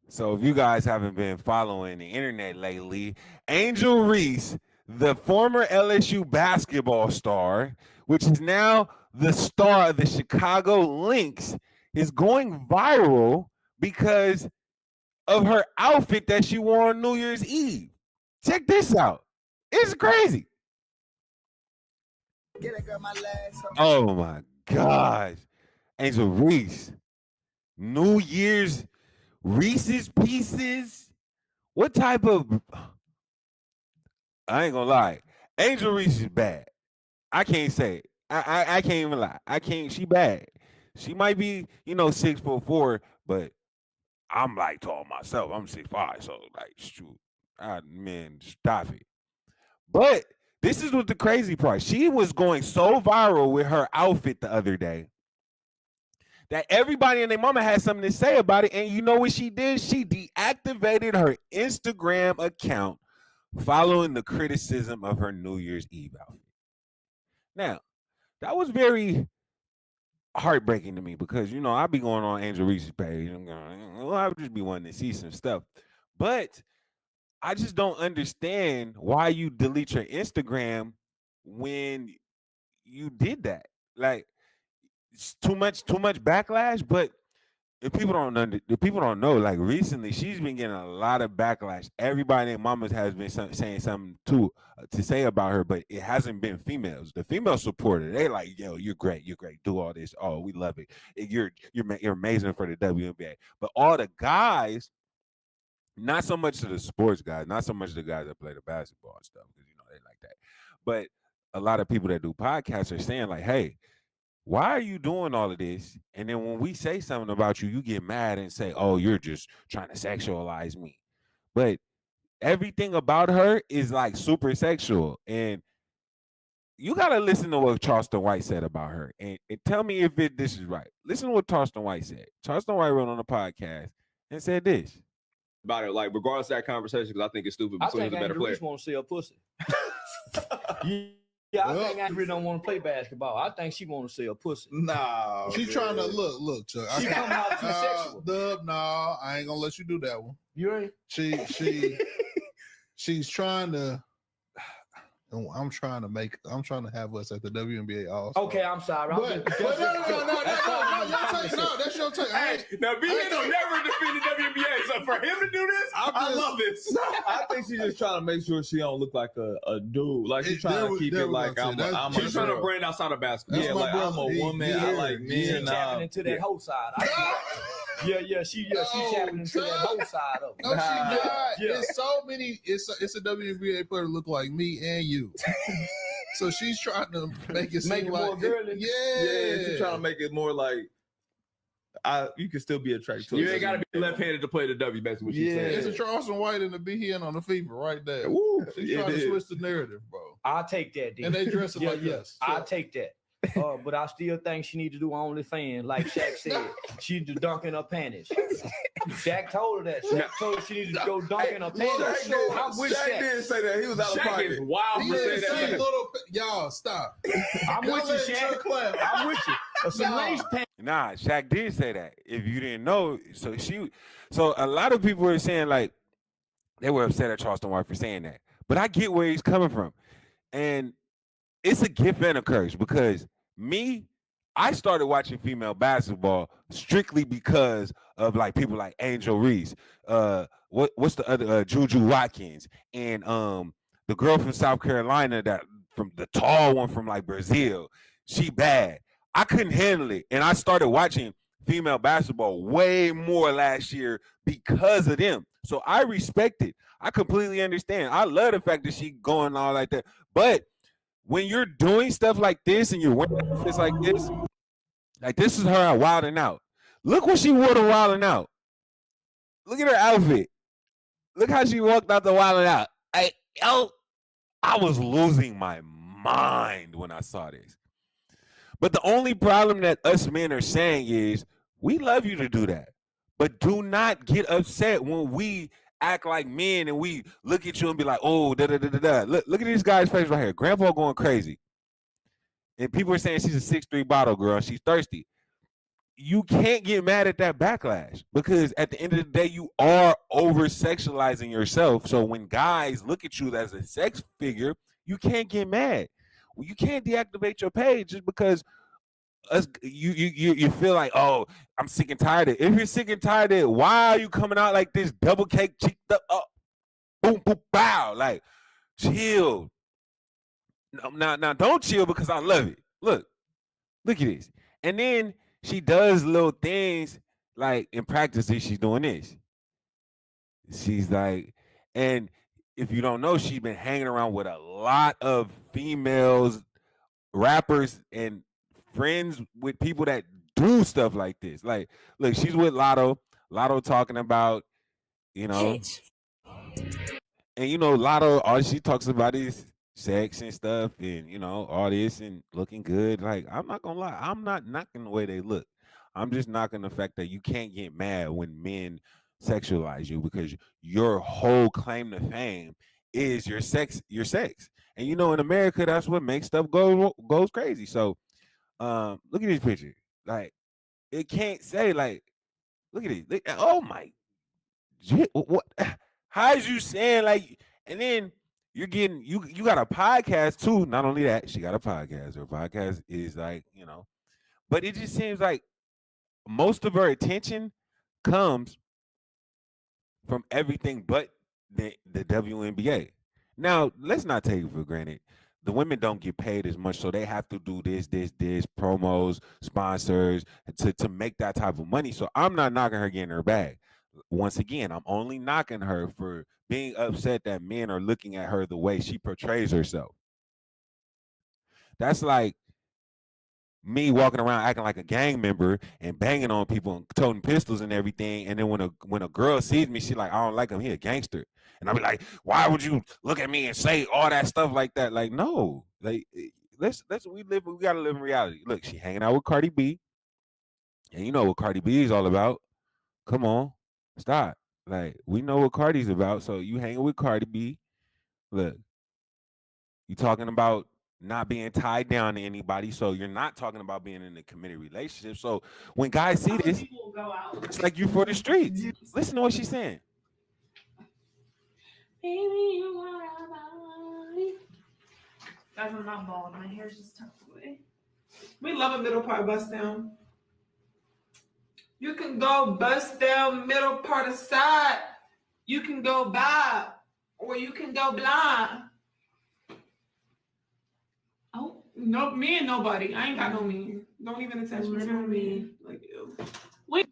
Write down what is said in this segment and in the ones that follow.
So if you guys haven't been following the internet lately, Angel Reese, the former LSU basketball star, which is now the star of the Chicago Lynx, is going viral because of her outfit that she wore on New Year's Eve. Check this out. It's crazy. Oh my gosh. Angel Reese. New Year's Reese's Pieces. What type of I ain't gonna lie. Angel Reese is bad. I can't say it. I can't even lie. I can't. She bad. She might be, 6'4", but I'm like tall myself. I'm 6'5", so like shoot, man, stop it. But this is what the crazy part. She was going so viral with her outfit the other day that everybody and their mama had something to say about it. And you know what she did? She deactivated her Instagram account following the criticism of her New Year's Eve outfit. Now, that was very heartbreaking to me because, I be going on Angel Reese's page. I'm going, well, I would just be wanting to see some stuff. But I just don't understand why you delete your Instagram when you did that. Like, it's too much backlash. But if people don't know, like recently, she's been getting a lot of backlash. Everybody in Mamas has been saying something to say about her, but it hasn't been females. The female supporter, they like, yo, you're great, do all this. Oh, we love it. You're amazing for the WNBA. But all the guys, not so much to the sports guys, not so much the guys that play the basketball and stuff, because they like that. But a lot of people that do podcasts are saying like, hey, why are you doing all of this? And then when we say something about you, you get mad and say, oh, you're just trying to sexualize me. But everything about her is like super sexual. And you got to listen to what Charleston White said about her. And tell me if this is right. Listen to what Charleston White said. Charleston White wrote on a podcast and said this. About it, like, regardless of that conversation, because I think it's stupid, but Soonya's a better player. I think want to see her pussy. Yeah, I think Angry don't want to play basketball. I think she want to see a pussy. Nah, she's trying to look, Chuck. She coming out too sexual. Dub, nah, I ain't gonna let you do that one. You ain't. She's trying to. I'm trying to have us at the WNBA All-Star. Okay, I'm sorry. No, that's your take. Hey, now BN don't never defend the WNBA, so for him to do this, I love this. I think she's just trying to make sure she don't look like a dude. Like she's trying to keep it like she's trying to brand outside of basketball. Yeah, like I'm a woman. I like men. She tapping into that whole side. She tapping into that whole side of it. No, she not. There's so many. It's a WNBA player look like me and you. So she's trying to make it seem like more girly. Yeah, she's trying to make it more like you can still be attracted to. You ain't gotta be left-handed to play the W. Basically, what she's saying. It's a Charleston White and the BN on the FIFA right there. Woo, she's trying to switch the narrative, bro. I'll take that, dude. And they dress it like this. I'll take that. But I still think she need to do OnlyFans, like Shaq said. She need to dunk in her panties. Shaq told her that. Shaq told her she needed to go dunk in her panties. I'm with Shaq. Didn't say that. He was out of Shaq pocket. Is wild He to say that. Y'all stop. I'm with you, Shaq. I'm with you. Some lace pants. Nah, Shaq did say that. If you didn't know, so a lot of people were saying like they were upset at Charleston White for saying that. But I get where he's coming from. And it's a gift and a curse because I started watching female basketball strictly because of like people like Angel Reese, what's the other Juju Watkins, and the girl from South Carolina that from the tall one from like Brazil. She bad. I couldn't handle it, and I started watching female basketball way more last year because of them. So I respect it. I completely understand. I love the fact that she going all like that, but when you're doing stuff like this and you're wearing outfits like this is her wilding out. Look what she wore to wilding out. Look at her outfit. Look how she walked out the wilding out. I was losing my mind when I saw this. But the only problem that us men are saying is we love you to do that. But do not get upset when we act like men and we look at you and be like, oh, da-da-da-da-da. Look at this guy's face right here. Grandpa going crazy. And people are saying she's a 6'3" bottle girl. She's thirsty. you can't get mad at that backlash because at the end of the day, you are over sexualizing yourself. So when guys look at you as a sex figure, you can't get mad. Well, you can't deactivate your page just because you feel like, oh, I'm sick and tired of it. If you're sick and tired of it, why are you coming out like this double cake cheeked up, boom, boom, bow? Like, chill. Now, don't chill because I love it. Look at this. And then she does little things like in practice. She's doing this. She's like, and if you don't know, she's been hanging around with a lot of females, rappers, and friends with people that do stuff like this. Like, look, she's with Lotto. Lotto talking about, you know, and Lotto, all she talks about is sex and stuff, and all this and looking good. Like, I'm not gonna lie, I'm not knocking the way they look. I'm just knocking the fact that you can't get mad when men sexualize you because your whole claim to fame is your sex, and in America that's what makes stuff goes crazy. So look at this picture. Like, it can't say like, look at it. Oh my, what? How is you saying like? And then you're getting you got a podcast too. Not only that, she got a podcast. Her podcast is like but it just seems like most of her attention comes from everything but the WNBA. Now, let's not take it for granted. The women don't get paid as much, so they have to do this, promos, sponsors to make that type of money. So I'm not knocking her getting her bag. Once again, I'm only knocking her for being upset that men are looking at her the way she portrays herself. That's like me walking around acting like a gang member and banging on people and toting pistols and everything. And then when a girl sees me, she like, I don't like him. He a gangster. And I'll be like, why would you look at me and say all that stuff like that? Like, no, like we gotta live in reality. Look, she hanging out with Cardi B, and you know what Cardi B is all about. Come on, stop. Like, we know what Cardi's about. So you hanging with Cardi B. Look, you talking about not being tied down to anybody, so you're not talking about being in a committed relationship. So when guys see this, it's like you for the streets. Listen to what she's saying. Baby, you are body. Guys, I'm not bald. My hair's just tucked away. We love a middle part bust down. You can go bust down middle part of side. You can go bob, or you can go blind. Oh, no, me and nobody. I ain't got no me. Don't even attach me to me. Like, ew. Wait,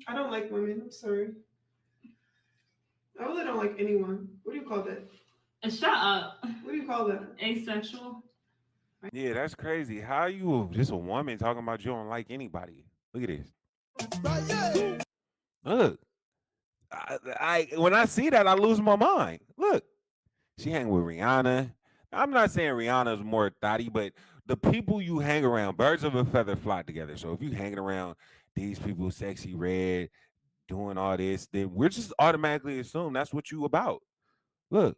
I don't like women. I'm sorry. I really don't like anyone. What do you call that? Shut up. What do you call that? Asexual. Yeah, that's crazy. How you just a woman talking about you don't like anybody? Look at this. Look, I when I see that, I lose my mind. Look, she hang with Rihanna. I'm not saying Rihanna's more thotty, but the people you hang around, birds of a feather flock together. So if you hanging around these people, Sexy Red, doing all this, then we're just automatically assume that's what you about. Look.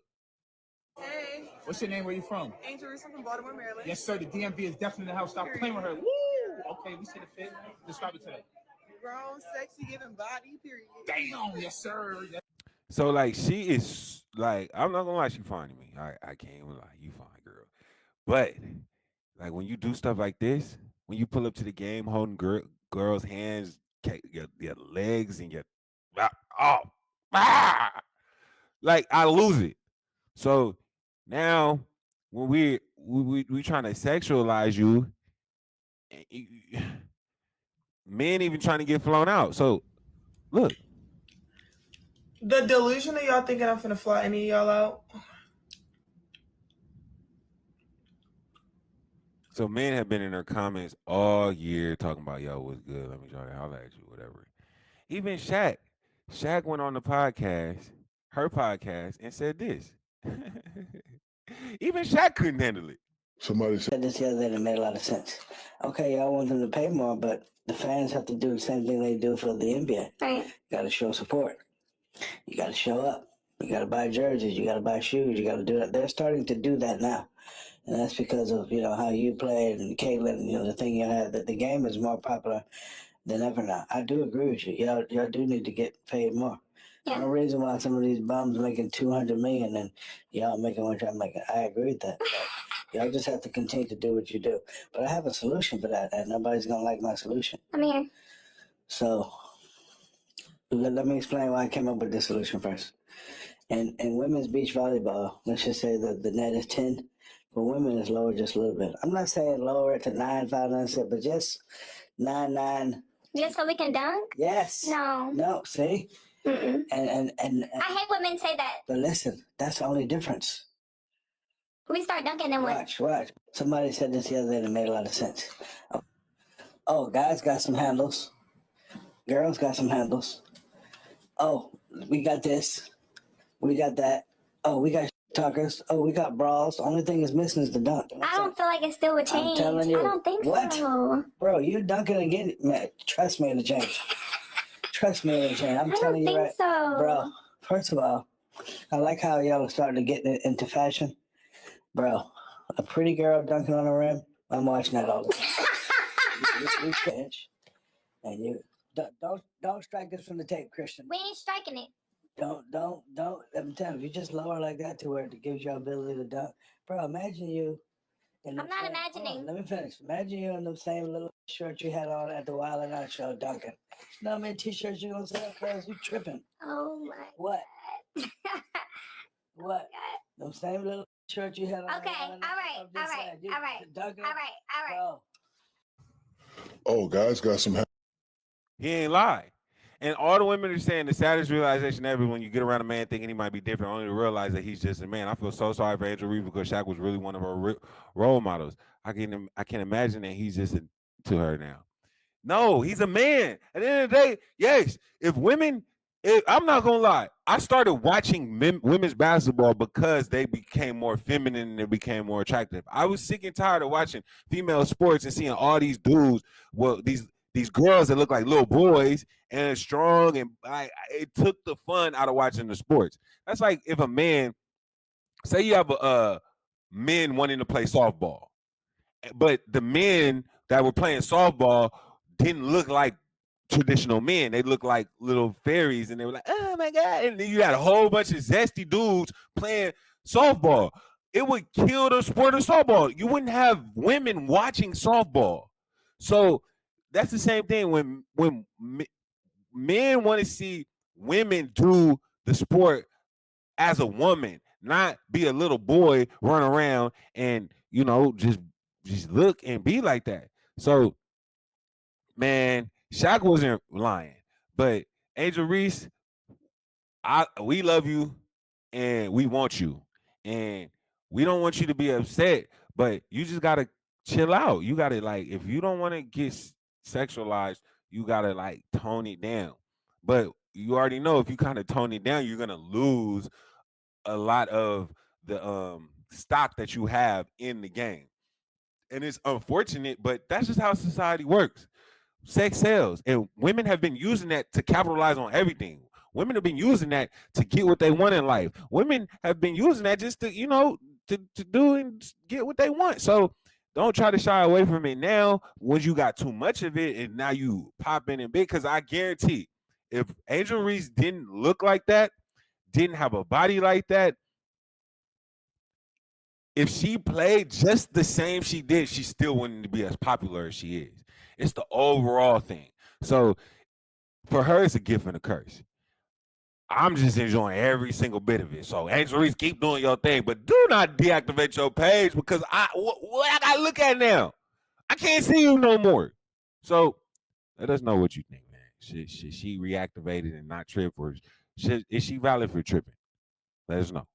Hey. What's your name? Where you from? Angel Reese from Baltimore, Maryland. Yes, sir. The DMV is definitely in the house. Stop playing with her. Woo! Okay, we see the fit. Describe it to them. Grown, sexy, giving body, period. Damn, yes, sir. So like she is like, I'm not gonna lie, she fine to me. I can't even lie, you fine, girl. But like when you do stuff like this, when you pull up to the game holding girls' hands, your legs, and your like I lose it. So now when we trying to sexualize you, men even trying to get flown out. So look. The delusion of y'all thinking I'm finna fly any of y'all out. So men have been in their comments all year talking about, yo, what's good? Let me try to holler at you, whatever. Even Shaq went on the podcast, her podcast, and said this. Even Shaq couldn't handle it. Somebody said this the other day that made a lot of sense. Okay, y'all want them to pay more, but the fans have to do the same thing they do for the NBA. Right. You got to show support. You got to show up. You got to buy jerseys. You got to buy shoes. You got to do that. They're starting to do that now. And that's because of, how you played and Caitlin, the thing you had, that the game is more popular than ever now. I do agree with you. Y'all do need to get paid more. Yeah. No reason why some of these bums making $200 million and y'all making what y'all making. I agree with that. Y'all just have to continue to do what you do. But I have a solution for that, and nobody's gonna like my solution. I'm here. So let me explain why I came up with this solution first. In women's beach volleyball, let's just say that the net is 10. For women, it's lower just a little bit. I'm not saying lower it to 9, 5, 9, 6, but just 9, 9. Just so we can dunk? Yes. No, see? Mm-mm. And I hate when men say that. But listen, that's the only difference. We start dunking then what? Watch. Somebody said this the other day that made a lot of sense. Oh, guys got some handles. Girls got some handles. Oh, we got this. We got that. Oh, we got talkers. Oh, we got bras. The only thing is missing is the dunk. I don't feel like it still would change. I'm telling you. I don't think so. Bro, you dunking again. Man, trust me, it'll change. Trust me, it'll change. I'm telling you right. So. Bro, first of all, I like how y'all are starting to get into fashion. Bro, a pretty girl dunking on the rim, I'm watching that all the time. you finish. And you don't strike this from the tape, Christian. We ain't striking it. Don't. I'm telling you, if you just lower like that to where it gives you ability to dunk. Bro, imagine you. I'm not imagining. Let me finish. Imagine you in the same little shirt you had on at the Wild and Out show dunking. You know how many t-shirts you gonna sell, cuz? You tripping. Oh my. What? What? The same little shirt you had on. Okay, all right. Bro. Oh, guys got some. He ain't lie. And all the women are saying the saddest realization ever when you get around a man thinking he might be different, only to realize that he's just a man. I feel so sorry for Angel Reese because Shaq was really one of her role models. I can imagine that he's just to her now. No, he's a man. At the end of the day, yes. I'm not gonna lie. I started watching women's basketball because they became more feminine and they became more attractive. I was sick and tired of watching female sports and seeing all these dudes, these girls that look like little boys and strong, and it took the fun out of watching the sports. That's like if a man, say you have men wanting to play softball, but the men that were playing softball didn't look like traditional men. They looked like little fairies, and they were like, oh my God. And then you had a whole bunch of zesty dudes playing softball. It would kill the sport of softball. You wouldn't have women watching softball. So that's the same thing when men want to see women do the sport as a woman, not be a little boy run around and just look and be like that. So, man, Shaq wasn't lying, but Angel Reese, we love you and we want you, and we don't want you to be upset, but you just gotta chill out. You gotta, like, if you don't want to get sexualized, you gotta like tone it down. But you already know if you kind of tone it down, you're gonna lose a lot of the stock that you have in the game. And it's unfortunate, but that's just how society works. Sex sells, and women have been using that to capitalize on everything. Women have been using that to get what they want in life. Women have been using that just to, to do and get what they want. So don't try to shy away from it now when you got too much of it and now you pop in and big. Because I guarantee, if Angel Reese didn't look like that, didn't have a body like that, if she played just the same she did, she still wouldn't be as popular as she is. It's the overall thing. So for her, it's a gift and a curse. I'm just enjoying every single bit of it. So Angel Reese, keep doing your thing, but do not deactivate your page because what I gotta look at now? I can't see you no more. So let us know what you think, man. Should she reactivate it and not trip, or is she valid for tripping? Let us know.